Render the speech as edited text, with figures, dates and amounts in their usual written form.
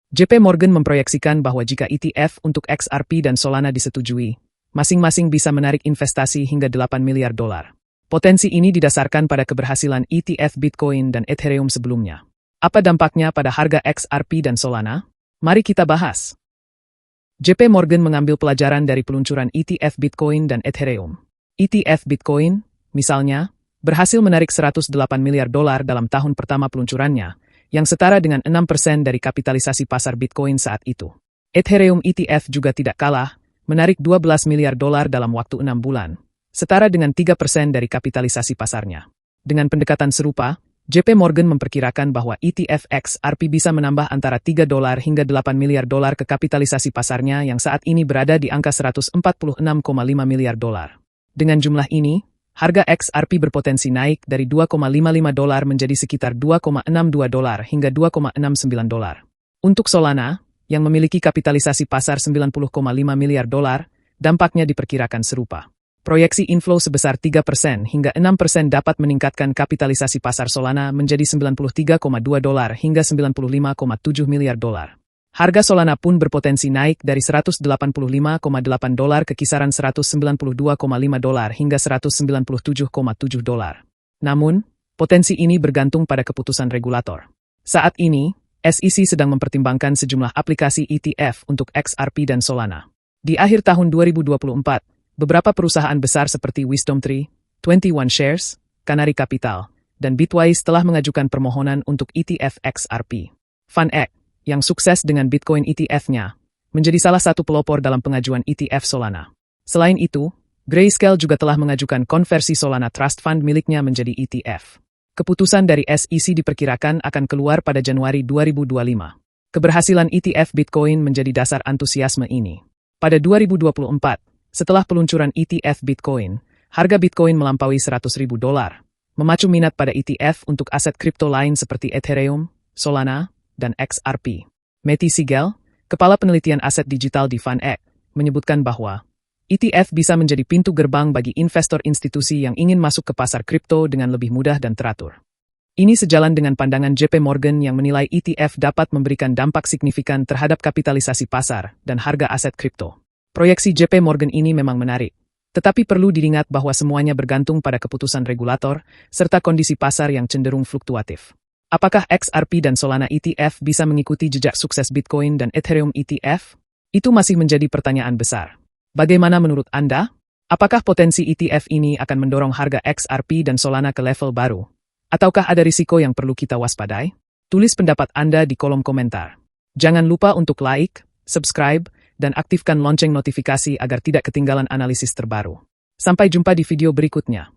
JP Morgan memproyeksikan bahwa jika ETF untuk XRP dan Solana disetujui, masing-masing bisa menarik investasi hingga $8 miliar. Potensi ini didasarkan pada keberhasilan ETF Bitcoin dan Ethereum sebelumnya. Apa dampaknya pada harga XRP dan Solana? Mari kita bahas. JP Morgan mengambil pelajaran dari peluncuran ETF Bitcoin dan Ethereum. ETF Bitcoin, misalnya, berhasil menarik $108 miliar dalam tahun pertama peluncurannya, yang setara dengan 6% dari kapitalisasi pasar Bitcoin saat itu. Ethereum ETF juga tidak kalah, menarik $12 miliar dalam waktu 6 bulan, setara dengan 3% dari kapitalisasi pasarnya. Dengan pendekatan serupa, JP Morgan memperkirakan bahwa ETF XRP bisa menambah antara $3 hingga $8 miliar ke kapitalisasi pasarnya yang saat ini berada di angka $146,5 miliar. Dengan jumlah ini, harga XRP berpotensi naik dari $2,55 menjadi sekitar $2,62 hingga $2,69. Untuk Solana, yang memiliki kapitalisasi pasar $90,5 miliar, dampaknya diperkirakan serupa. Proyeksi inflow sebesar 3% hingga 6% dapat meningkatkan kapitalisasi pasar Solana menjadi $93,2 hingga $95,7 miliar. Harga Solana pun berpotensi naik dari $185,8 ke kisaran $192,5 hingga $197,7. Namun, potensi ini bergantung pada keputusan regulator. Saat ini, SEC sedang mempertimbangkan sejumlah aplikasi ETF untuk XRP dan Solana. Di akhir tahun 2024, beberapa perusahaan besar seperti WisdomTree, 21 Shares, Canary Capital, dan Bitwise telah mengajukan permohonan untuk ETF XRP. FunEx, yang sukses dengan Bitcoin ETF-nya, menjadi salah satu pelopor dalam pengajuan ETF Solana. Selain itu, Grayscale juga telah mengajukan konversi Solana Trust Fund miliknya menjadi ETF. Keputusan dari SEC diperkirakan akan keluar pada Januari 2025. Keberhasilan ETF Bitcoin menjadi dasar antusiasme ini. Pada 2024, setelah peluncuran ETF Bitcoin, harga Bitcoin melampaui $100.000, memacu minat pada ETF untuk aset kripto lain seperti Ethereum, Solana, dan XRP. Matty Siegel, kepala penelitian aset digital di FunEx, menyebutkan bahwa ETF bisa menjadi pintu gerbang bagi investor institusi yang ingin masuk ke pasar kripto dengan lebih mudah dan teratur. Ini sejalan dengan pandangan JP Morgan yang menilai ETF dapat memberikan dampak signifikan terhadap kapitalisasi pasar dan harga aset kripto. Proyeksi JP Morgan ini memang menarik, tetapi perlu diingat bahwa semuanya bergantung pada keputusan regulator serta kondisi pasar yang cenderung fluktuatif. Apakah XRP dan Solana ETF bisa mengikuti jejak sukses Bitcoin dan Ethereum ETF? Itu masih menjadi pertanyaan besar. Bagaimana menurut Anda? Apakah potensi ETF ini akan mendorong harga XRP dan Solana ke level baru? Ataukah ada risiko yang perlu kita waspadai? Tulis pendapat Anda di kolom komentar. Jangan lupa untuk like, subscribe, dan aktifkan lonceng notifikasi agar tidak ketinggalan analisis terbaru. Sampai jumpa di video berikutnya.